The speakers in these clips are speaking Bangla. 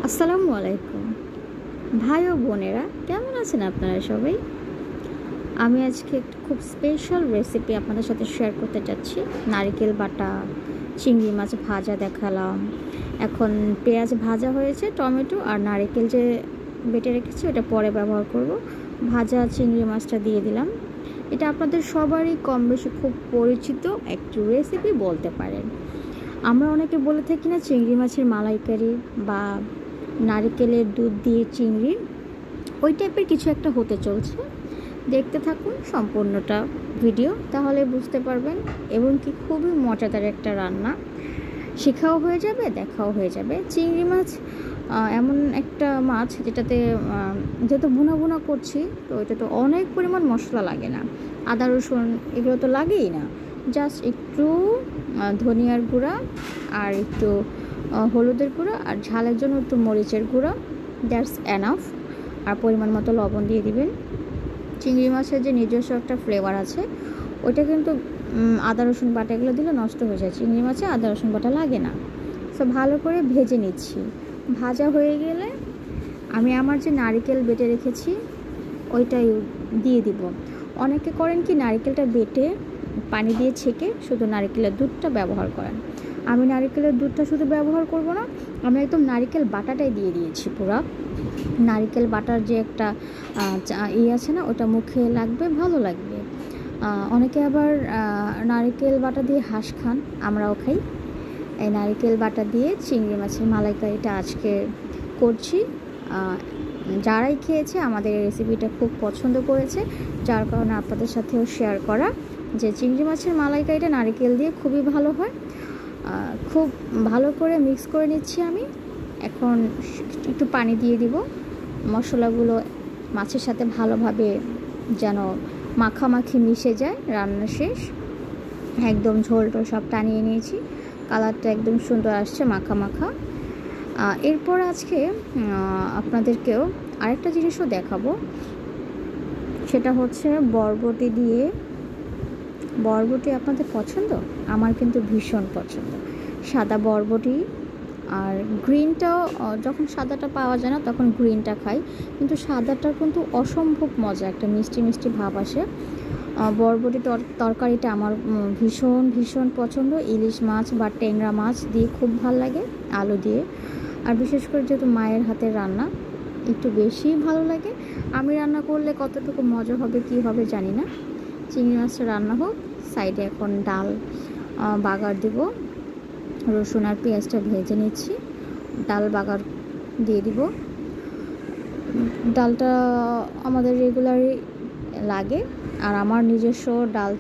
আসসালামু আলাইকুম ভাই ও বোনেরা, কেমন আছেন আপনারা সবাই? আমি আজকে একটা খুব স্পেশাল রেসিপি আপনাদের সাথে শেয়ার করতে যাচ্ছি। নারকেল বাটা, চিংড়ি মাছ ভাজা দেখালাম, এখন পেঁয়াজ ভাজা হয়েছে, টমেটো আর নারকেল যে বেটে রেখেছি ওটা পরে ব্যবহার করব। ভাজা চিংড়ি মাছটা দিয়ে দিলাম। এটা আপনাদের সবারই কম বেশি খুব পরিচিত একটি রেসিপি বলতে পারেন। আমরা অনেকে বলে থাকি না চিংড়ি মাছের মালাইকারি বা নারকেলের দুধ দিয়ে চিংড়ি, ওই টাইপের কিছু একটা হতে চলছে। দেখতে থাকুন সম্পূর্ণটা ভিডিও, তাহলে বুঝতে পারবেন। এবং কি খুবই মজাদার একটা রান্না, শেখাও হয়ে যাবে, দেখাও হয়ে যাবে। চিংড়ি মাছ এমন একটা মাছ যেটাতে যেহেতু ভুনা ভুনা করছি, তো এটা তো অনেক পরিমাণ মশলা লাগে না, আদা রসুন এগুলো তো লাগেই না। জাস্ট একটু ধনিয়ার গুঁড়া আর একটু হলুদের গুঁড়া আর ঝালের জন্য একটু মরিচের গুঁড়া, দ্যাটস এনাফ। আর পরিমাণ মতো লবণ দিয়ে দিবেন। চিংড়ি মাছের যে নিজস্ব একটা ফ্লেভার আছে, ওইটা কিন্তু আদা রসুন বাটা এগুলো দিলে নষ্ট হয়ে যায়। চিংড়ি মাছে আদা রসুন বাটা লাগে না। সো ভালো করে ভেজে নিচ্ছি। ভাজা হয়ে গেলে আমি আমার যে নারকেল বেটে রেখেছি ওইটাই দিয়ে দিব। অনেকে করেন কি নারকেলটা বেটে পানি দিয়ে ছেঁকে শুধু নারকেলের দুধটা ব্যবহার করেন। আমি নারকেলের দুধটা শুধু ব্যবহার করব না, আমি একদম নারকেল বাটাটাই দিয়ে দিয়েছি। পুরো নারকেল বাটার যে একটা আছে না, ওটা মুখে লাগবে, ভালো লাগবে। অনেকে আবার নারকেল বাটা দিয়ে হাঁস খান, আমরাও খাই। এই নারকেল বাটা দিয়ে চিংড়ি মাছের মালাইকারিটা আজকে করছি। যারাই খেয়েছে আমাদের এই রেসিপিটা খুব পছন্দ করেছে, যার কারণে আপনাদের সাথেও শেয়ার করা যে চিংড়ি মাছের মালাইকারিটা নারকেল দিয়ে খুবই ভালো হয়। খুব ভালো করে মিক্স করে নিচ্ছি আমি। এখন একটু পানি দিয়ে দিব, মশলাগুলো মাছের সাথে ভালোভাবে যেন মাখামাখি মিশে যায়। রান্না শেষ, একদম ঝোলটা সব টানিয়ে নিয়েছি, কালারটা একদম সুন্দর আসছে মাখা মাখা। এরপর আজকে আপনাদেরকেও আরেকটা জিনিসও দেখাবো, সেটা হচ্ছে বরবটি দিয়ে। বরবটি আপনাদের পছন্দ? আমার কিন্তু ভীষণ পছন্দ সাদা বরবটি। আর গ্রিনটাও, যখন সাদাটা পাওয়া যায় না তখন গ্রিনটা খাই, কিন্তু সাদাটার কিন্তু অসম্ভব মজা, একটা মিষ্টি মিষ্টি ভাব আসে। বরবটি তরকারিটা আমার ভীষণ ভীষণ পছন্দ। ইলিশ মাছ বা ট্যাংরা মাছ দিয়ে খুব ভালো লাগে, আলু দিয়ে। আর বিশেষ করে যেহেতু মায়ের হাতের রান্না একটু বেশি ভালো লাগে। আমি রান্না করলে কতটুকু মজা হবে কি হবে জানি না। চিংড়ি মাছটা রান্না হোক, সাইডে এখন ডাল বাগার দেব। রসুন আর পেঁয়াজটা ভেজে নিচ্ছি, ডাল বাগার দিয়ে দিব। ডালটা আমাদের রেগুলারই লাগে, আর আমার নিজস্ব ডাল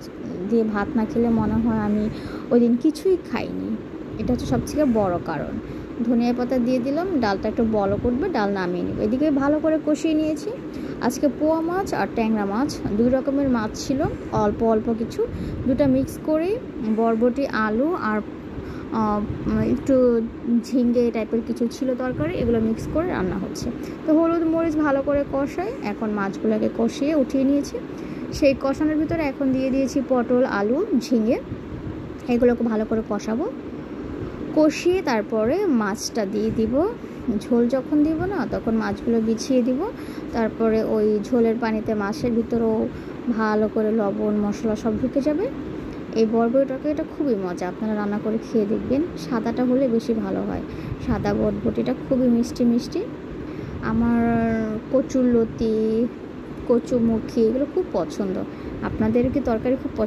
দিয়ে ভাত না খেলে মনে হয় আমি ওই দিন কিছুই খাইনি। এটা হচ্ছে সবথেকে বড় কারণ। ধনিয়া পাতা দিয়ে দিলাম, ডালটা একটু বড় করবে, ডাল নামিয়ে নেব। এদিকে ভালো করে কষিয়ে নিয়েছি। আজকে পোয়া মাছ আর ট্যাংরা মাছ দুই রকমের মাছ ছিল, অল্প অল্প কিছু, দুটা মিক্স করে বরবটি আলু আর একটু ঝিঙ্গে টাইপের কিছু ছিল তরকারি, এগুলো মিক্স করে রান্না হচ্ছে। তো হলুদ মরিচ ভালো করে কষাই, এখন মাছগুলোকে কষিয়ে উঠিয়ে নিয়েছি। সেই কষানোর ভিতরে এখন দিয়ে দিয়েছি পটল, আলু, ঝিঙে, এগুলোকে ভালো করে কষাবো। কষিয়ে তারপরে মাছটা দিয়ে দিব। ঝোল যখন দিব না তখন মাছগুলো বিছিয়ে দিব। তারপরে ওই ঝোলের পানিতে মাছের ভিতরেও ভালো করে লবণ মশলা সব ঢুকে যাবে। এই বরবটিটাকে এটা খুবই মজা, আপনারা রান্না করে খেয়ে দেখবেন। সাদাটা হলে বেশি ভালো হয়, সাদা বরবটিটা খুবই মিষ্টি মিষ্টি। আমার কচুরলতি, কচুমুখী এগুলো খুব পছন্দ। আপনাদের কি তরকারি খুব পছন্দ?